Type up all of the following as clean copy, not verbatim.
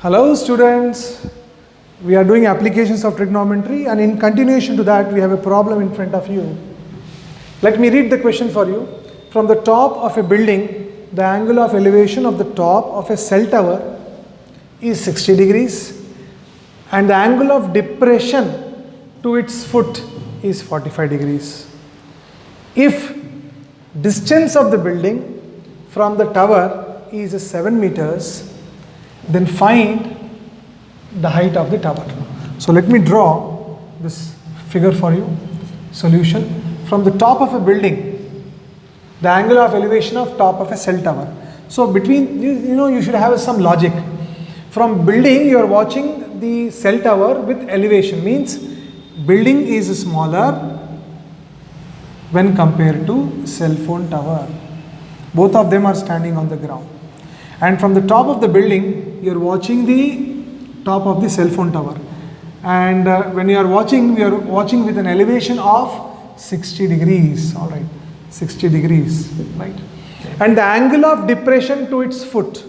Hello students, we are doing applications of trigonometry, and in continuation to that we have a problem in front of you. Let me read the question for you. From the top of a building, the angle of elevation of the top of a cell tower is 60 degrees and the angle of depression to its foot is 45 degrees. If distance of the building from the tower is 7 meters, then find the height of the tower. So let me draw this figure for you. Solution: from the top of a building, the angle of elevation of top of a cell tower. So between, you should have some logic. From building you are watching the cell tower with elevation, means building is smaller when compared to cell phone tower. Both of them are standing on the ground. And from the top of the building, you are watching the top of the cell phone tower. And when you are watching, we are watching with an elevation of 60 degrees. All right, 60 degrees, right? And the angle of depression to its foot.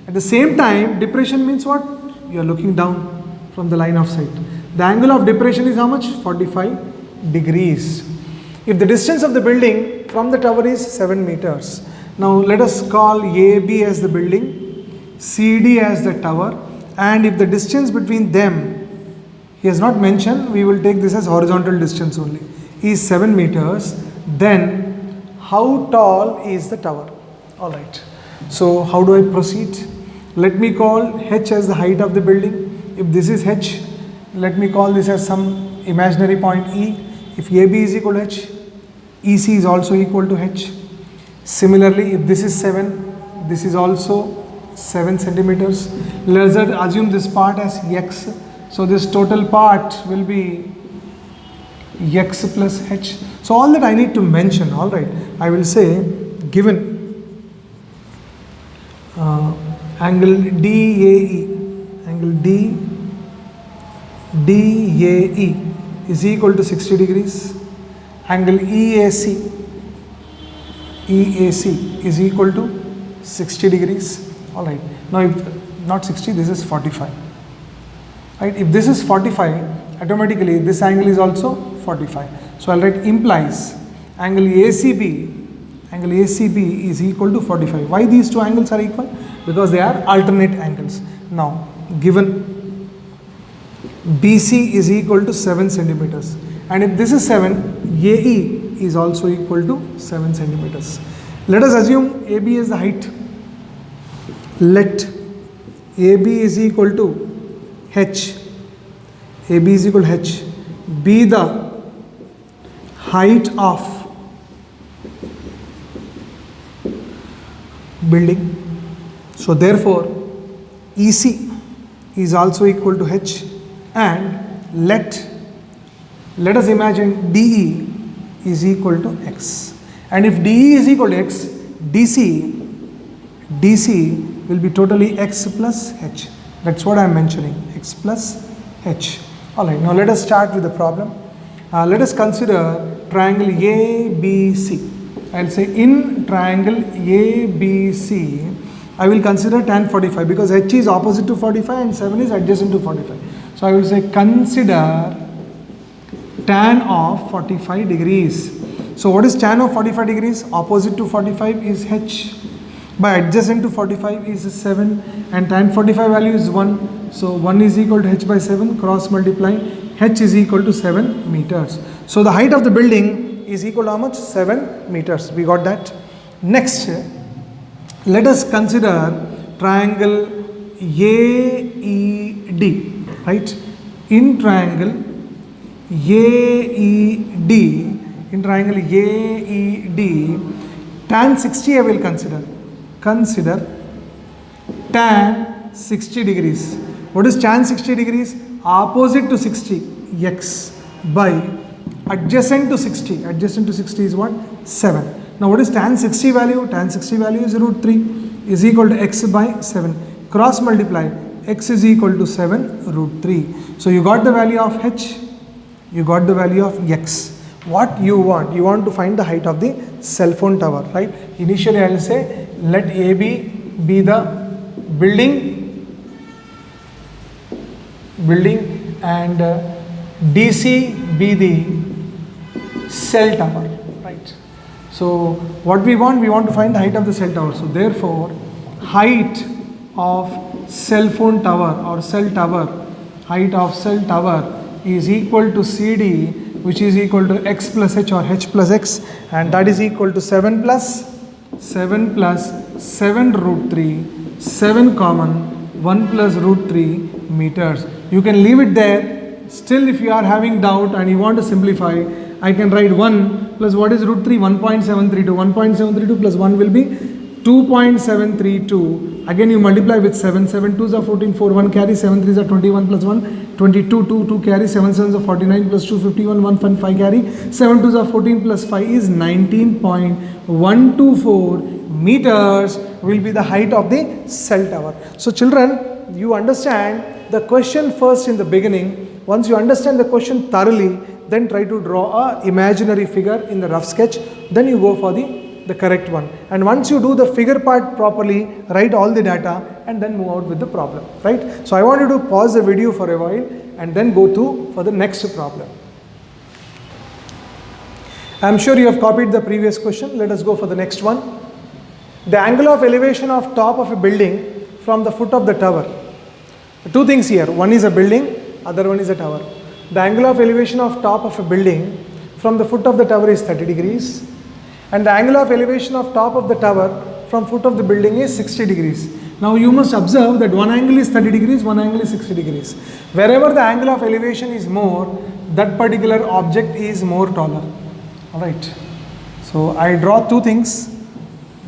At the same time, depression means what? You are looking down from the line of sight. The angle of depression is how much? 45 degrees. If the distance of the building from the tower is 7 meters. Now let us call AB as the building, CD as the tower, and if the distance between them, he has not mentioned, we will take this as horizontal distance only, is 7 meters, then how tall is the tower? Alright, so how do I proceed? Let me call H as the height of the building. If this is H, let me call this as some imaginary point E. If AB is equal to H, EC is also equal to H. Similarly, if this is 7, this is also 7 centimeters. Let's assume this part as X. So this total part will be X plus H. So all that I need to mention, all right, I will say given angle DAE, angle DAE is equal to 60 degrees. Angle EAC is equal to 60 degrees. All right. Now, if not 60, this is 45. Right. If this is 45, automatically this angle is also 45. So I'll write implies angle ACB is equal to 45. Why these two angles are equal? Because they are alternate angles. Now, given BC is equal to 7 centimeters, and if this is 7, AE is also equal to 7 centimeters. Let us assume AB is the height. Let AB is equal to H. AB is equal to H. Be the height of building. So therefore, EC is also equal to H, and let us imagine DE is equal to X. And if DE is equal to X, DC will be totally X plus H. That's what I am mentioning, X plus H. Alright, now let us start with the problem. Let us consider triangle ABC. I will say in triangle ABC, I will consider tan 45 because H is opposite to 45 and 7 is adjacent to 45. So I will say consider tan of 45 degrees. So what is tan of 45 degrees? Opposite to 45 is H, by adjacent to 45 is 7, and tan 45 value is 1. So 1 is equal to H by 7, cross multiply, H is equal to 7 meters. So the height of the building is equal to how much? 7 meters. We got that. Next, let us consider triangle AED, right? In triangle AED, tan 60 I will consider. Consider tan 60 degrees. What is tan 60 degrees? Opposite to 60, X, by adjacent to 60. Adjacent to 60 is what? 7. Now what is tan 60 value? Tan 60 value is root 3 is equal to X by 7. Cross multiply, X is equal to 7 root 3. So you got the value of H, you got the value of X. What you want to find the height of the cell phone tower, right? Initially I will say let AB be the building building, and DC be the cell tower, right? So what we want to find the height of the cell tower. So therefore, height of cell phone tower or cell tower, height of cell tower is equal to CD, which is equal to x plus h or h plus x, and that is equal to 7 plus 7 root 3, 7 common, 1 plus root 3 meters. You can leave it there. Still, if you are having doubt and you want to simplify, I can write 1 plus what is root 3? 1.732. 1.732 plus 1 will be 2.732. Again you multiply with 7. 7 2s are 14, 4 1 carry, 7 3s are 21 plus 1, 22, 2 2 carry, 7 7s are 49 plus 2 51, 1 5 carry, 7 2s are 14 plus 5 is 19.124 meters will be the height of the cell tower. So children, you understand the question first in the beginning. Once you understand the question thoroughly, then try to draw a imaginary figure in the rough sketch, then you go for the correct one. And once you do the figure part properly, write all the data and then move out with the problem, right? So I want you to pause the video for a while and then go for the next problem. I am sure you have copied the previous question. Let us go for the next one. The angle of elevation of top of a building from the foot of the tower. Two things here. One is a building, other one is a tower. The angle of elevation of top of a building from the foot of the tower is 30 degrees. And the angle of elevation of top of the tower from foot of the building is 60 degrees. Now you must observe that one angle is 30 degrees, one angle is 60 degrees. Wherever the angle of elevation is more, that particular object is more taller. Alright. So I draw two things.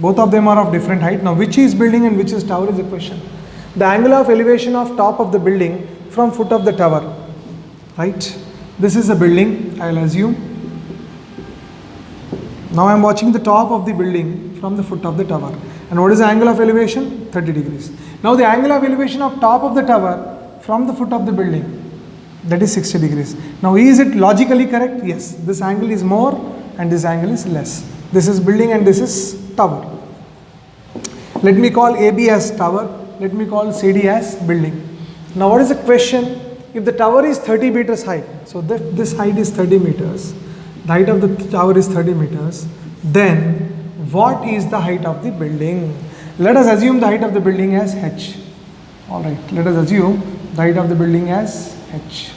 Both of them are of different height. Now which is building and which is tower is the question. The angle of elevation of top of the building from foot of the tower. Right. This is a building, I will assume. Now I am watching the top of the building from the foot of the tower. And what is the angle of elevation? 30 degrees. Now the angle of elevation of top of the tower from the foot of the building, that is 60 degrees. Now is it logically correct? Yes. This angle is more and this angle is less. This is building and this is tower. Let me call AB as tower. Let me call CD as building. Now what is the question? If the tower is 30 meters high, so this height is 30 meters, the height of the tower is 30 meters, then what is the height of the building? Let us assume the height of the building as h. Alright, let us assume the height of the building as h.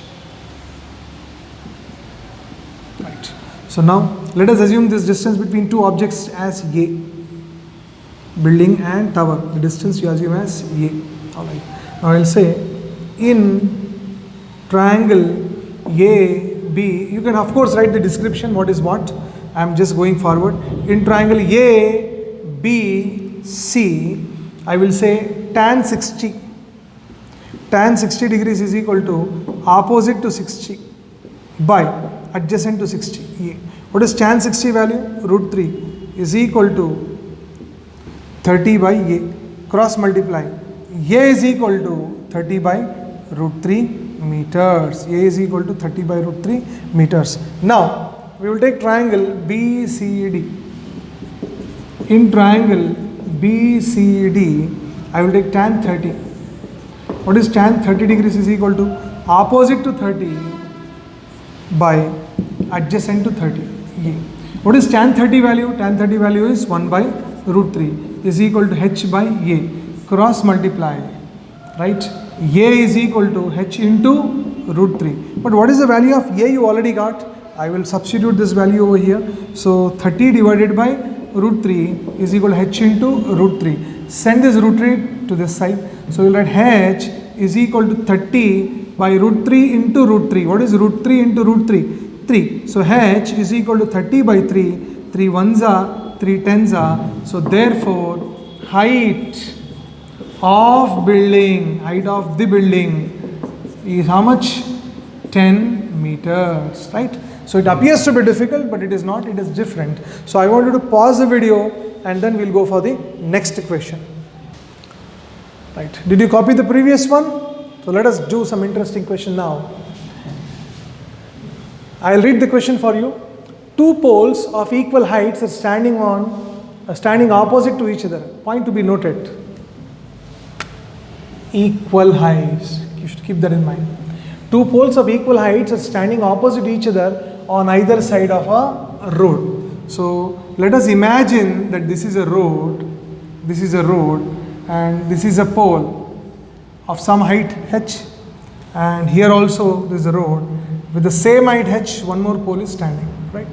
Right. So now let us assume this distance between two objects as a. Building and tower, the distance you assume as a. Alright. Now I will say in triangle AB, you can of course write the description what is what. I am just going forward. In triangle ABC, I will say tan 60. Tan 60 degrees is equal to opposite to 60 by adjacent to 60. What is tan 60 value? Root 3 is equal to 30 by A. Cross multiply. A is equal to 30 by root 3 meters. A is equal to 30 by root 3 meters. Now, we will take triangle BCD. In triangle BCD, I will take tan 30. What is tan 30 degrees is equal to opposite to 30 by adjacent to 30. What is tan 30 value? Tan 30 value is 1 by root 3 is equal to h by A. Cross multiply, right? A is equal to h into root 3. But what is the value of A you already got? I will substitute this value over here. So 30 divided by root 3 is equal to h into root 3. Send this root 3 to this side. So you will write h is equal to 30 by root 3 into root 3. What is root 3 into root 3? 3. So h is equal to 30 by 3. 3 ones are, 3 tens are. So therefore, height of the building is how much? 10 meters, right? So it appears to be difficult, but it is not, it is different. So I want you to pause the video and then we'll go for the next question. Right. Did you copy the previous one? So let us do some interesting question now. I'll read the question for you. Two poles of equal heights are standing opposite to each other. Point to be noted. Equal heights. You should keep that in mind. Two poles of equal heights are standing opposite each other on either side of a road. So let us imagine that this is a road, and this is a pole of some height h, and here also there is a road with the same height h, one more pole is standing, right?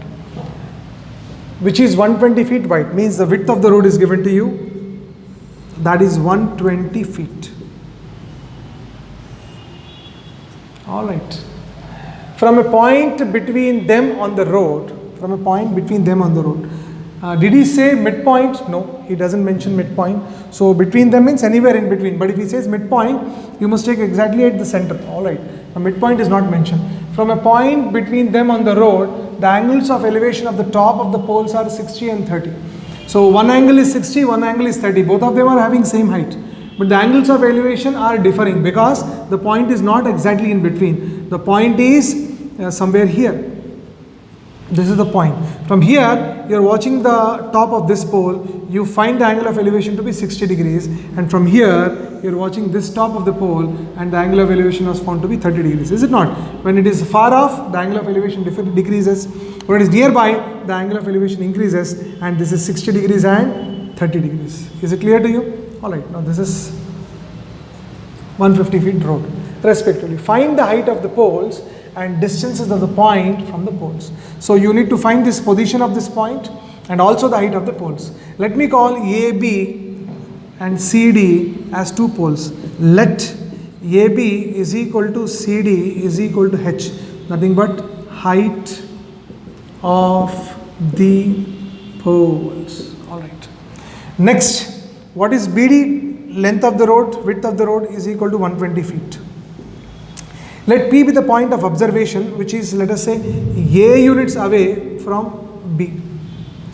Which is 120 feet wide, means the width of the road is given to you, that is 120 feet. All right. From a point between them on the road, did he say midpoint? No, he doesn't mention midpoint. So between them means anywhere in between. But if he says midpoint, you must take exactly at the center. All right. The midpoint is not mentioned. From a point between them on the road, the angles of elevation of the top of the poles are 60 and 30. So one angle is 60, one angle is 30. Both of them are having same height. But the angles of elevation are differing because the point is not exactly in between. The point is somewhere here. This is the point. From here, you are watching the top of this pole, you find the angle of elevation to be 60 degrees. And from here, you are watching this top of the pole and the angle of elevation was found to be 30 degrees. Is it not? When it is far off, the angle of elevation decreases. When it is nearby, the angle of elevation increases, and this is 60 degrees and 30 degrees. Is it clear to you? Alright, now this is 150 feet road. Respectively, find the height of the poles and distances of the point from the poles. So you need to find this position of this point and also the height of the poles. Let me call AB and CD as two poles. Let AB is equal to CD is equal to H. Nothing but height of the poles. Alright. Next. What is BD? Length of the road, width of the road is equal to 120 feet. Let P be the point of observation, which is, let us say, A units away from B.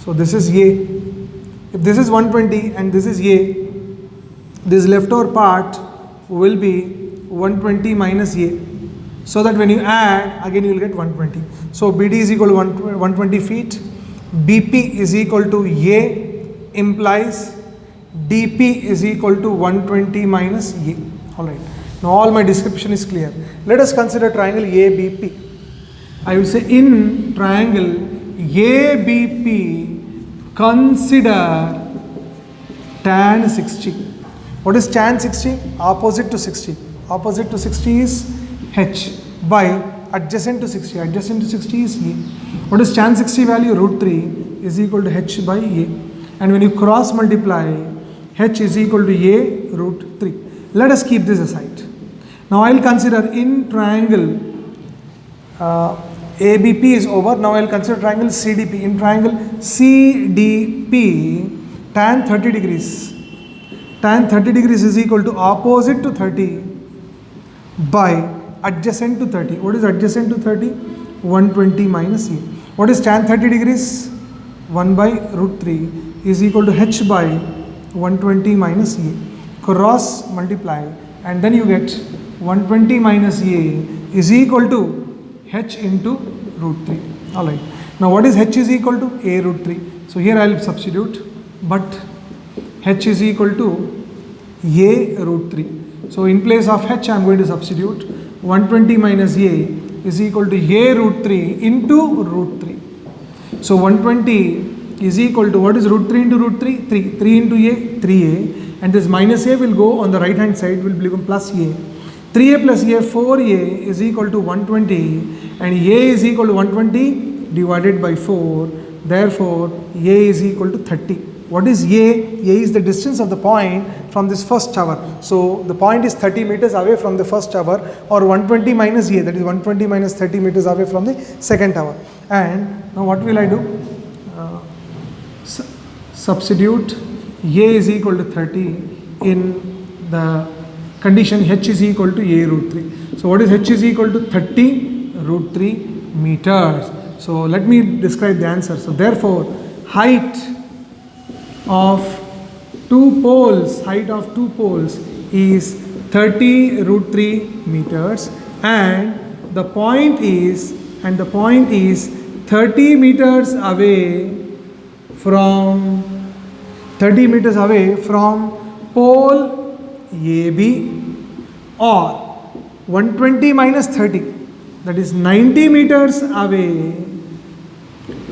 So this is A. If this is 120 and this is A, this leftover part will be 120 minus A. So that when you add, again you will get 120. So BD is equal to 120 feet. BP is equal to A implies dP is equal to 120 minus A. Alright. Now all my description is clear. Let us consider triangle ABP. I will say in triangle ABP, consider tan 60. What is tan 60? Opposite to 60. Opposite to 60 is H by adjacent to 60. Adjacent to 60 is A. What is tan 60 value? Root 3 is equal to H by A. And when you cross multiply, H is equal to A root 3. Let us keep this aside. Now I will consider in triangle ABP is over. Now I will consider triangle CDP. In triangle CDP, tan 30 degrees. Tan 30 degrees is equal to opposite to 30 by adjacent to 30. What is adjacent to 30? 120 minus A. What is tan 30 degrees? 1 by root 3 is equal to H by 120 minus A. Cross multiply and then you get 120 minus A is equal to H into root 3. Alright. Now what is H is equal to? A root 3. So here I will substitute, but H is equal to A root 3. So in place of H I am going to substitute 120 minus A is equal to A root 3 into root 3. So 120 is equal to, what is root 3 into root 3? 3. 3 into A, 3A. And this minus A will go on the right hand side, will become plus A. 3A plus A, 4A is equal to 120. And A is equal to 120 divided by 4. Therefore, A is equal to 30. What is A? A is the distance of the point from this first tower. So the point is 30 meters away from the first tower, or 120 minus A, that is 120 minus 30 meters away from the second tower. And now what will I do? Substitute A is equal to 30 in the condition H is equal to A root 3. So what is H is equal to? 30 root 3 meters. So let me describe the answer. So therefore, height of two poles is 30 root 3 meters, and the point is 30 meters away from pole AB, or 120 minus 30, that is 90 meters away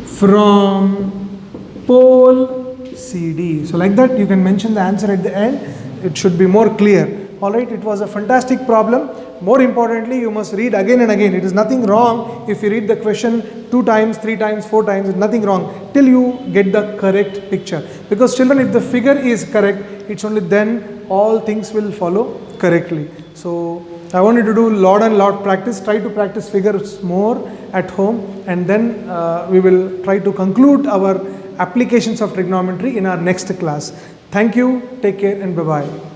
from pole CD. So like that you can mention the answer at the end. It should be more clear. Alright, it was a fantastic problem. More importantly, you must read again and again. It is nothing wrong if you read the question 2 times, 3 times, 4 times. It's nothing wrong till you get the correct picture. Because children, if the figure is correct, it's only then all things will follow correctly. So I want you to do lot and lot practice. Try to practice figures more at home, and then we will try to conclude our applications of trigonometry in our next class. Thank you. Take care and bye-bye.